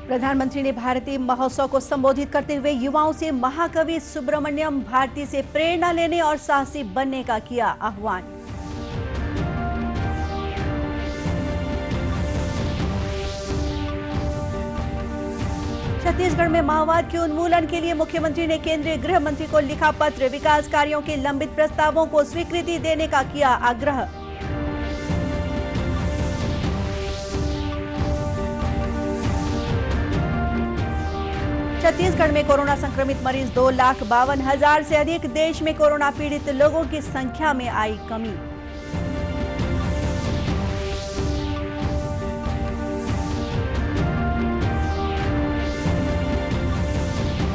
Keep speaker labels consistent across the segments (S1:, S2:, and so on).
S1: प्रधानमंत्री ने भारतीय महोत्सव को संबोधित करते हुए युवाओं से महाकवि सुब्रमण्यम भारती से प्रेरणा लेने और साहसी बनने का किया आह्वान। छत्तीसगढ़ में माओवाद के उन्मूलन के लिए मुख्यमंत्री ने केंद्रीय गृह मंत्री को लिखा पत्र। विकास कार्यों के लंबित प्रस्तावों को स्वीकृति देने का किया आग्रह। छत्तीसगढ़ में कोरोना संक्रमित मरीज 2,52,000 से अधिक। देश में कोरोना पीड़ित लोगों की संख्या में आई कमी।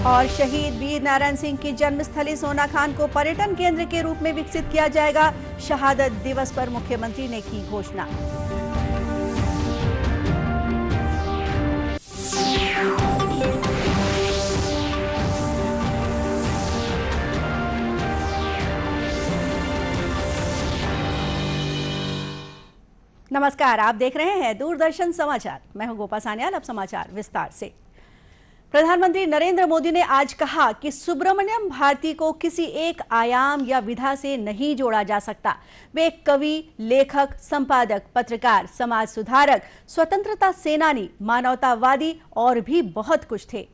S1: और शहीद वीर नारायण सिंह की जन्मस्थली सोनाखान को पर्यटन केंद्र के रूप में विकसित किया जाएगा। शहादत दिवस पर मुख्यमंत्री ने की घोषणा। नमस्कार, आप देख रहे हैं दूरदर्शन समाचार। मैं हूं गोपा सान्याल। अब समाचार विस्तार से। प्रधानमंत्री नरेंद्र मोदी ने आज कहा कि सुब्रमण्यम भारती को किसी एक आयाम या विधा से नहीं जोड़ा जा सकता। वे एक कवि, लेखक, संपादक, पत्रकार, समाज सुधारक, स्वतंत्रता सेनानी, मानवतावादी और भी बहुत कुछ थे।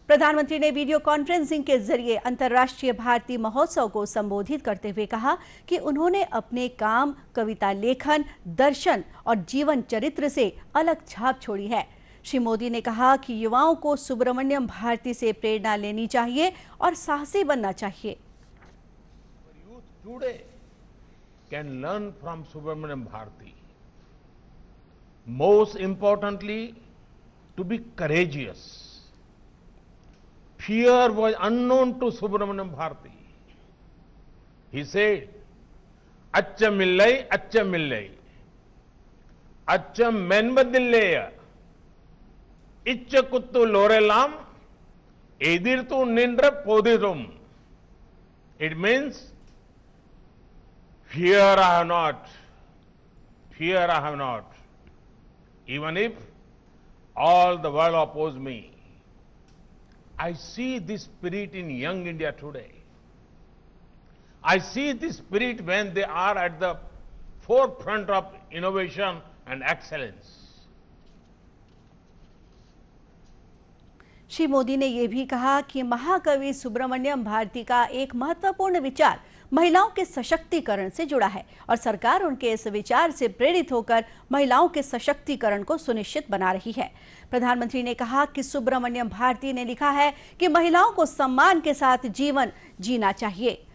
S1: प्रधानमंत्री ने वीडियो कॉन्फ्रेंसिंग के जरिए अंतर्राष्ट्रीय भारतीय महोत्सव को संबोधित करते हुए कहा कि उन्होंने अपने काम, कविता लेखन, दर्शन और जीवन चरित्र से अलग छाप छोड़ी है। श्री मोदी ने कहा कि युवाओं को सुब्रमण्यम भारती से प्रेरणा लेनी चाहिए और साहसी बनना चाहिए।
S2: Youth today can learn from Subramaniam Bharati. Most importantly, to be courageous. Fear was unknown to Subramaniam Bharati. He said, "Achcha millai, achcha menbadilleya, iccha kuttu lorelam, edirtu nindra podirum." It means, fear I have not, even if all the world oppose me. I see this spirit in young India today. I see this spirit when they are at the forefront of innovation and excellence.
S1: Shri Modi ने यह भी कहा कि महाकवि सुब्रमण्यम भारती का एक महत्वपूर्ण विचार महिलाओं के सशक्तिकरण से जुड़ा है और सरकार उनके इस विचार से प्रेरित होकर महिलाओं के सशक्तिकरण को सुनिश्चित बना रही है। प्रधानमंत्री ने कहा कि सुब्रमण्यम भारती ने लिखा है कि महिलाओं को सम्मान के साथ जीवन जीना चाहिए।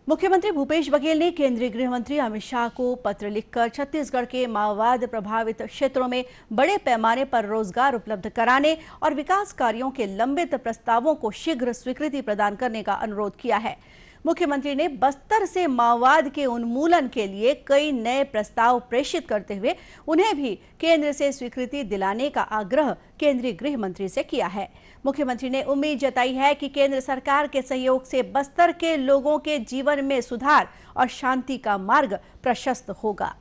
S1: मुख्यमंत्री भूपेश बघेल ने केंद्रीय गृह मंत्री अमित शाह को पत्र लिखकर छत्तीसगढ़ के माओवाद प्रभावित क्षेत्रों में बड़े पैमाने पर रोजगार उपलब्ध कराने और विकास कार्यों के लंबित प्रस्तावों को शीघ्र स्वीकृति प्रदान करने का अनुरोध किया है। मुख्यमंत्री ने बस्तर से माओवाद के उन्मूलन के लिए कई नए प्रस्ताव प्रेषित करते हुए उन्हें भी केंद्र से स्वीकृति दिलाने का आग्रह केंद्रीय गृह मंत्री से किया है। मुख्यमंत्री ने उम्मीद जताई है कि केंद्र सरकार के सहयोग से बस्तर के लोगों के जीवन में सुधार और शांति का मार्ग प्रशस्त होगा।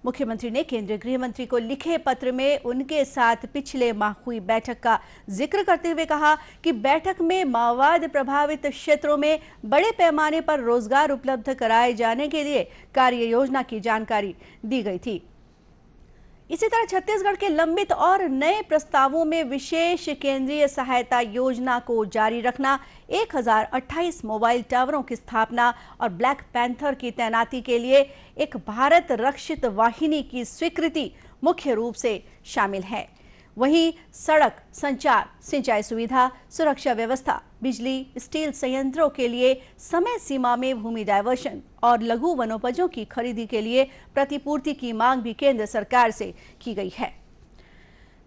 S1: मुख्यमंत्री ने केंद्रीय गृह मंत्री को लिखे पत्र में उनके साथ पिछले माह हुई बैठक का जिक्र करते हुए कहा कि बैठक में माओवाद प्रभावित क्षेत्रों में बड़े पैमाने पर रोजगार उपलब्ध कराए जाने के लिए कार्य योजना की जानकारी दी गई थी। इसी तरह छत्तीसगढ़ के लंबित और नए प्रस्तावों में विशेष केंद्रीय सहायता योजना को जारी रखना, 1028 मोबाइल टावरों की स्थापना और ब्लैक पैंथर की तैनाती के लिए एक भारत रक्षित वाहिनी की स्वीकृति मुख्य रूप से शामिल है। वहीं सड़क, संचार, सिंचाई सुविधा, सुरक्षा व्यवस्था, बिजली, स्टील संयंत्रों के लिए समय सीमा में भूमि डायवर्शन और लघु वनोपजों की खरीदी के लिए प्रतिपूर्ति की मांग भी केंद्र सरकार से की गई है।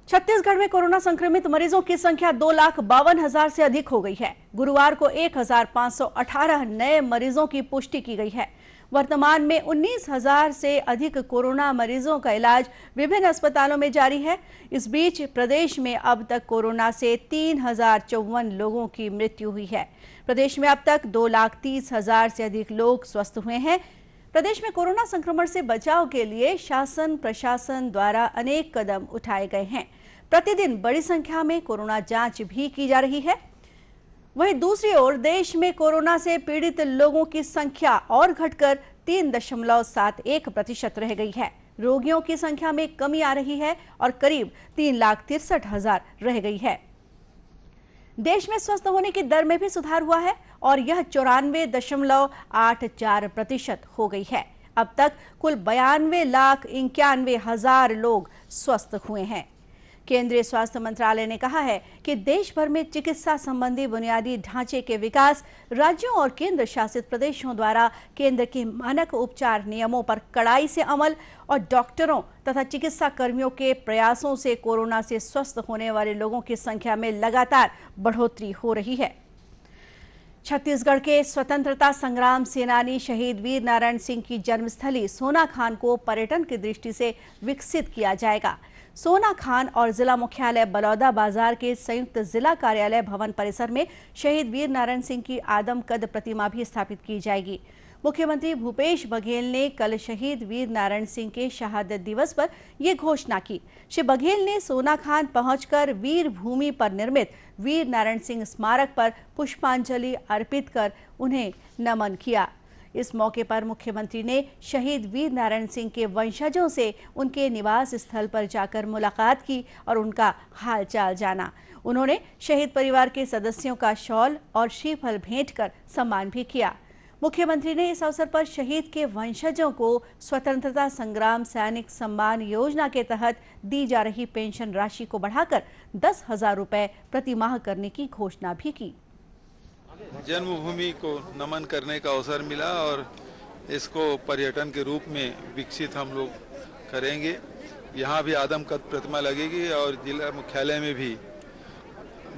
S1: छत्तीसगढ़ में कोरोना संक्रमित मरीजों की संख्या 2,52,000 से अधिक हो गई है। गुरुवार को 1,518 नए मरीजों की पुष्टि की गई है। वर्तमान में 19,000 से अधिक कोरोना मरीजों का इलाज विभिन्न अस्पतालों में जारी है। इस बीच प्रदेश में अब तक कोरोना से 3,054 लोगों की मृत्यु हुई है। प्रदेश में अब तक 2,30,000 से अधिक लोग स्वस्थ हुए हैं। प्रदेश में कोरोना संक्रमण से बचाव के लिए शासन प्रशासन द्वारा अनेक कदम उठाए गए हैं। प्रतिदिन बड़ी संख्या में कोरोना जांच भी की जा रही है। वहीं दूसरी ओर देश में कोरोना से पीड़ित लोगों की संख्या और घटकर 3.71% रह गई है। रोगियों की संख्या में कमी आ रही है और करीब 3,63,000 रह गई है। देश में स्वस्थ होने की दर में भी सुधार हुआ है और यह 94.84% हो गई है। अब तक कुल 92,91,000 लोग स्वस्थ हुए हैं। केंद्रीय स्वास्थ्य मंत्रालय ने कहा है कि देश भर में चिकित्सा संबंधी बुनियादी ढांचे के विकास, राज्यों और केंद्र शासित प्रदेशों द्वारा केंद्र के मानक उपचार नियमों पर कड़ाई से अमल और डॉक्टरों तथा चिकित्सा कर्मियों के प्रयासों से कोरोना से स्वस्थ होने वाले लोगों की संख्या में लगातार बढ़ोतरी हो रही है। छत्तीसगढ़ के स्वतंत्रता संग्राम सेनानी शहीद वीर नारायण सिंह की जन्मस्थली सोनाखान को पर्यटन की दृष्टि से विकसित किया जाएगा। सोनाखान और जिला मुख्यालय बलौदा बाजार के संयुक्त जिला कार्यालय भवन परिसर में शहीद वीर नारायण सिंह की आदमकद प्रतिमा भी स्थापित की जाएगी। मुख्यमंत्री भूपेश बघेल ने कल शहीद वीर नारायण सिंह के शहादत दिवस पर यह घोषणा की। श्री बघेल ने सोनाखान पहुंचकर वीर भूमि पर निर्मित वीर नारायण सिंह स्मारक पर पुष्पांजलि अर्पित कर उन्हें नमन किया। इस मौके पर मुख्यमंत्री ने शहीद वीर नारायण सिंह के वंशजों से उनके निवास स्थल पर जाकर मुलाकात की और उनका हालचाल जाना। उन्होंने शहीद परिवार के सदस्यों का शॉल और श्रीफल भेंट कर सम्मान भी किया। मुख्यमंत्री ने इस अवसर पर शहीद के वंशजों को स्वतंत्रता संग्राम सैनिक सम्मान योजना के तहत दी जा रही पेंशन राशि को बढ़ाकर 10,000 रुपए प्रति माह करने की घोषणा भी की।
S3: जन्मभूमि को नमन करने का अवसर मिला और इसको पर्यटन के रूप में विकसित हम लोग करेंगे। यहाँ भी आदमकद प्रतिमा लगेगी और जिला मुख्यालय में भी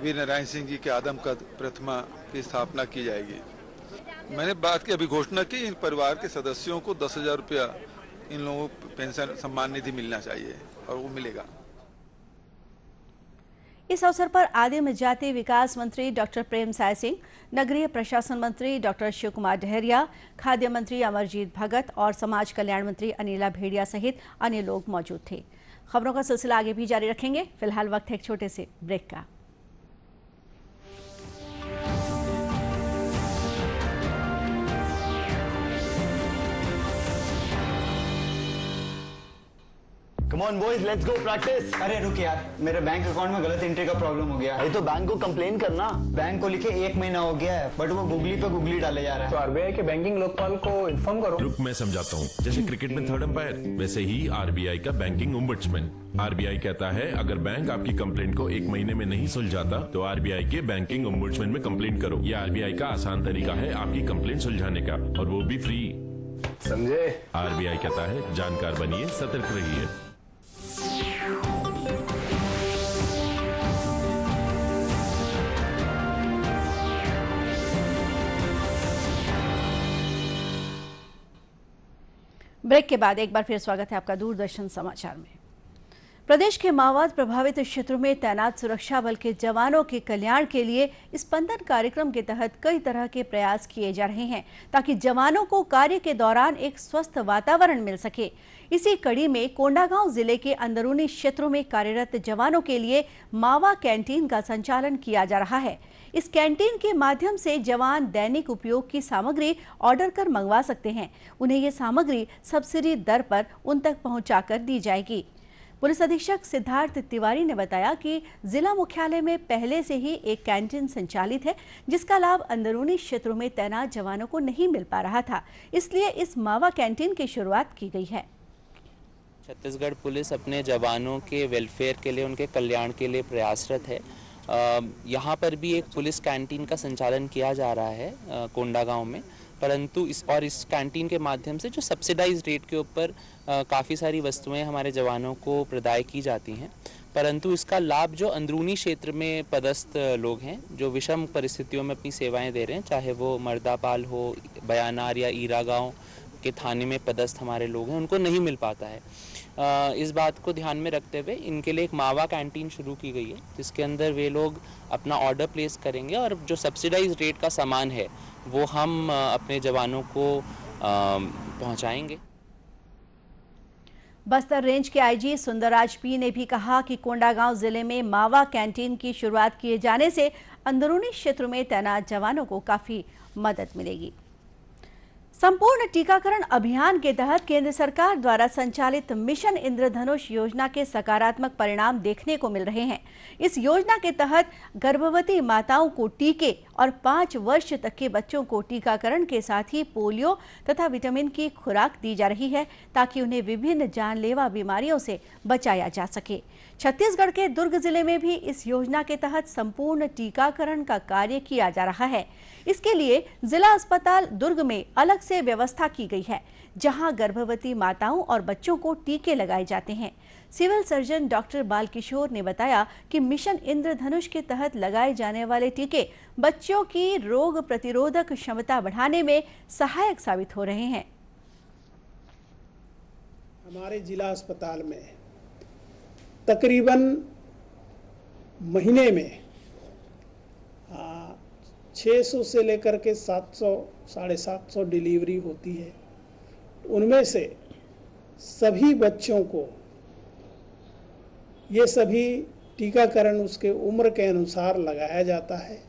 S3: वीर नारायण सिंह जी के आदमकद प्रतिमा की स्थापना की जाएगी। मैंने बात की, अभी घोषणा की, इन परिवार के सदस्यों को 10,000 रुपया इन लोगों को पेंशन सम्मान निधि मिलना चाहिए और वो मिलेगा।
S1: इस अवसर पर आदिम जाति विकास मंत्री डॉक्टर प्रेमसाय सिंह, नगरीय प्रशासन मंत्री डॉक्टर शिव कुमार डहरिया, खाद्य मंत्री अमरजीत भगत और समाज कल्याण मंत्री अनिला भेड़िया सहित अन्य लोग मौजूद थे। खबरों का सिलसिला आगे भी जारी रखेंगे। फिलहाल वक्त है एक छोटे से ब्रेक का।
S4: Come on boys, let's go practice.
S5: अरे रुक यार, मेरे बैंक अकाउंट में गलत एंट्री का प्रॉब्लम हो गया।
S4: अरे तो बैंक को कंप्लेन करना।
S5: बैंक को लिखे 1 महीना हो गया है, बट वो गूगली पे गूगली डाले जा रहा है।
S6: तो आरबीआई के बैंकिंग लोकपाल को इन्फॉर्म करो।
S7: रुक, मैं समझाता हूँ। जैसे क्रिकेट में थर्ड अंपायर, वैसे ही आरबीआई का बैंकिंग ओम्बड्समैन। आरबीआई कहता है अगर बैंक आपकी कंप्लेंट को 1 महीने में नहीं सुलझाता तो आरबीआई के बैंकिंग ओम्बड्समैन में कंप्लेंट करो। यह आरबीआई का आसान तरीका है आपकी कंप्लेंट सुलझाने का, और वो भी फ्री।
S6: समझे?
S7: आरबीआई कहता है जानकार बनिए, सतर्क रहिए।
S1: ब्रेक के बाद एक बार फिर स्वागत है आपका दूरदर्शन समाचार में। प्रदेश के माओवाद प्रभावित क्षेत्रों में तैनात सुरक्षा बल के जवानों के कल्याण के लिए स्पंदन कार्यक्रम के तहत कई तरह के प्रयास किए जा रहे हैं ताकि जवानों को कार्य के दौरान एक स्वस्थ वातावरण मिल सके। इसी कड़ी में कोंडागांव जिले के अंदरूनी क्षेत्रों में कार्यरत जवानों के लिए मावा कैंटीन का संचालन किया जा रहा है। इस कैंटीन के माध्यम से जवान दैनिक उपयोग की सामग्री ऑर्डर कर मंगवा सकते हैं। उन्हें ये सामग्री सब्सिडी दर पर उन तक पहुंचाकर दी जाएगी। पुलिस अधीक्षक सिद्धार्थ तिवारी ने बताया कि जिला मुख्यालय में पहले से ही एक कैंटीन संचालित है, जिसका लाभ अंदरूनी क्षेत्रों में तैनात जवानों को नहीं मिल पा रहा था, इसलिए इस मावा कैंटीन की शुरुआत की गई है।
S8: छत्तीसगढ़ पुलिस अपने जवानों के वेलफेयर के लिए, उनके कल्याण के लिए प्रयासरत है। यहाँ पर भी एक पुलिस कैंटीन का संचालन किया जा रहा है कोंडागांव में, परंतु इस कैंटीन के माध्यम से जो सब्सिडाइज रेट के ऊपर काफ़ी सारी वस्तुएं हमारे जवानों को प्रदाय की जाती हैं, परंतु इसका लाभ जो अंदरूनी क्षेत्र में पदस्थ लोग हैं, जो विषम परिस्थितियों में अपनी सेवाएं दे रहे हैं, चाहे वो मर्दापाल हो, बयानार या ईरा गाँव के थाने में पदस्थ हमारे लोग हैं, उनको नहीं मिल पाता है। इस बात को ध्यान में रखते हुए इनके लिए एक मावा कैंटीन शुरू की गई है, जिसके अंदर वे लोग अपना ऑर्डर प्लेस करेंगे और जो सब्सिडाइज रेट का सामान है वो हम अपने जवानों को पहुंचाएंगे।
S1: बस्तर रेंज के आईजी सुंदरराज पी ने भी कहा कि कोंडागांव जिले में मावा कैंटीन की शुरुआत किए जाने से अंदरूनी क्षेत्र में तैनात जवानों को काफी मदद मिलेगी। संपूर्ण टीकाकरण अभियान के तहत केंद्र सरकार द्वारा संचालित मिशन इंद्रधनुष योजना के सकारात्मक परिणाम देखने को मिल रहे हैं। इस योजना के तहत गर्भवती माताओं को टीके और 5 वर्ष तक के बच्चों को टीकाकरण के साथ ही पोलियो तथा विटामिन की खुराक दी जा रही है, ताकि उन्हें विभिन्न जानलेवा बीमारियों से बचाया जा सके। छत्तीसगढ़ के दुर्ग जिले में भी इस योजना के तहत संपूर्ण टीकाकरण का कार्य किया जा रहा है। इसके लिए जिला अस्पताल दुर्ग में अलग से व्यवस्था की गई है, जहां गर्भवती माताओं और बच्चों को टीके लगाए जाते हैं। सिविल सर्जन डॉक्टर बालकिशोर ने बताया कि मिशन इंद्रधनुष के तहत लगाए जाने वाले टीके बच्चों की रोग प्रतिरोधक क्षमता बढ़ाने में सहायक साबित हो रहे हैं।
S9: हमारे जिला अस्पताल में तकरीबन महीने में 600 से लेकर के 700 750 डिलीवरी होती है। उनमें से सभी बच्चों को ये सभी टीकाकरण उसके उम्र के अनुसार लगाया जाता है,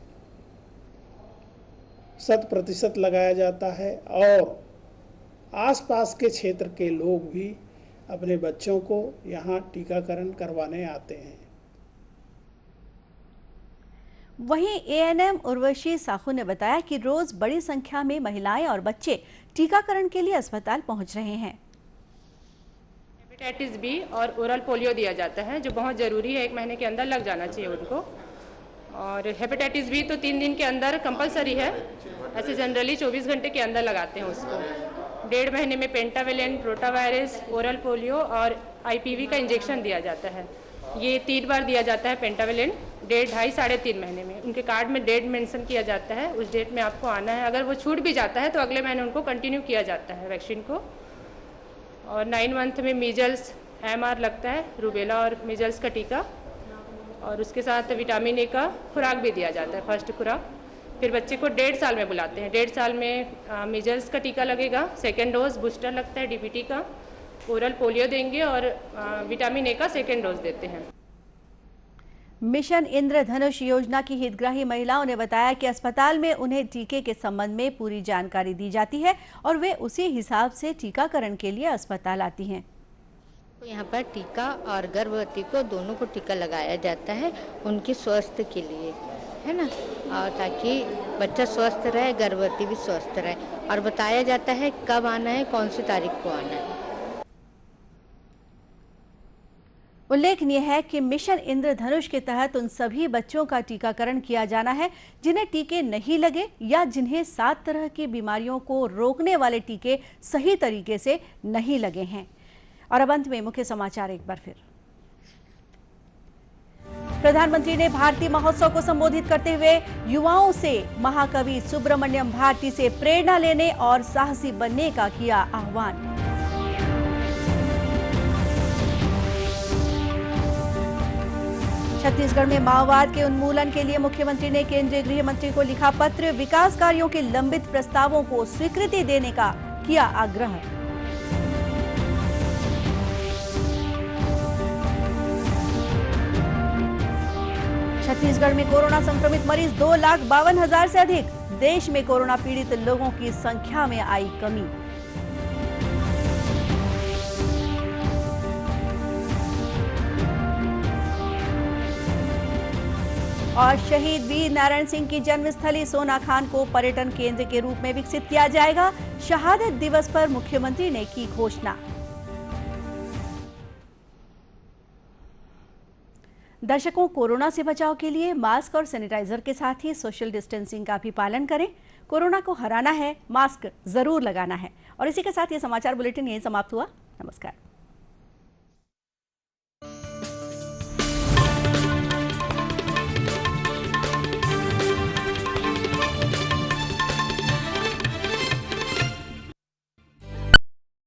S9: 100% लगाया जाता है और आसपास के क्षेत्र के लोग भी अपने बच्चों को यहाँ टीकाकरण करवाने आते हैं।
S1: वहीं एएनएम उर्वशी साहू ने बताया कि रोज बड़ी संख्या में महिलाएं और बच्चे टीकाकरण के लिए अस्पताल पहुंच रहे हैं।
S10: हेपेटाइटिस बी और ओरल पोलियो दिया जाता है, जो बहुत ज़रूरी है, 1 महीने के अंदर लग जाना चाहिए उनको। और हेपेटाइटिस बी तो 3 दिन के अंदर कंपलसरी है, ऐसे जनरली 24 घंटे के अंदर लगाते हैं उसको। 1.5 महीने में पेंटावेलेंट, रोटावायरस, ओरल पोलियो और आईपीवी का इंजेक्शन दिया जाता है। ये 3 बार दिया जाता है पेंटावेलेंट, 1.5, 2.5, 3.5 महीने में। उनके कार्ड में डेट मेंशन किया जाता है, उस डेट में आपको आना है। अगर वो छूट भी जाता है तो अगले महीने उनको कंटिन्यू किया जाता है वैक्सीन को। और 9 मंथ में मीजल्स एमआर लगता है, रूबेला और मीजल्स का टीका, और उसके साथ विटामिन ए का खुराक भी दिया जाता है, फर्स्ट खुराक। फिर बच्चे को 1.5 साल में बुलाते हैं। 1.5 साल में मीजल्स का टीका लगेगा, 2nd डोज बूस्टर लगता है डीपीटी का, ओरल पोलियो देंगे और विटामिन ए का 2nd डोज देते हैं।
S1: मिशन इंद्रधनुष योजना की हितग्राही महिलाओं ने बताया कि अस्पताल में उन्हें टीके के संबंध में पूरी जानकारी दी जाती है और वे उसी हिसाब से टीकाकरण के लिए अस्पताल आती हैं।
S11: यहाँ पर टीका और गर्भवती को दोनों को टीका लगाया जाता है उनके स्वास्थ्य के लिए, है ना, और ताकि बच्चा स्वस्थ रहे, गर्भवती भी स्वस्थ रहे, और बताया जाता है कब आना है, कौन सी तारीख को आना है।
S1: उल्लेखनीय है कि मिशन इंद्रधनुष के तहत उन सभी बच्चों का टीकाकरण किया जाना है जिन्हें टीके नहीं लगे या जिन्हें 7 तरह की बीमारियों को रोकने वाले टीके सही तरीके से नहीं लगे हैं। और अब अंत में मुख्य समाचार एक बार फिर। प्रधानमंत्री ने भारती महोत्सव को संबोधित करते हुए युवाओं से महाकवि सुब्रमण्यम भारती से प्रेरणा लेने और साहसी बनने का किया आह्वान। छत्तीसगढ़ में माओवाद के उन्मूलन के लिए मुख्यमंत्री ने केंद्रीय गृह मंत्री को लिखा पत्र, विकास कार्यों के लंबित प्रस्तावों को स्वीकृति देने का किया आग्रह। छत्तीसगढ़ में कोरोना संक्रमित मरीज 2,52,000 से अधिक। देश में कोरोना पीड़ित लोगों की संख्या में आई कमी। और शहीद वीर नारायण सिंह की जन्मस्थली सोनाखान को पर्यटन केंद्र के रूप में विकसित किया जाएगा। शहादत दिवस पर मुख्यमंत्री ने की घोषणा। दर्शकों, कोरोना से बचाव के लिए मास्क और सैनिटाइजर के साथ ही सोशल डिस्टेंसिंग का भी पालन करें। कोरोना को हराना है, मास्क जरूर लगाना है। और इसी के साथ ये समाचार बुलेटिन यहीं समाप्त हुआ। नमस्कार।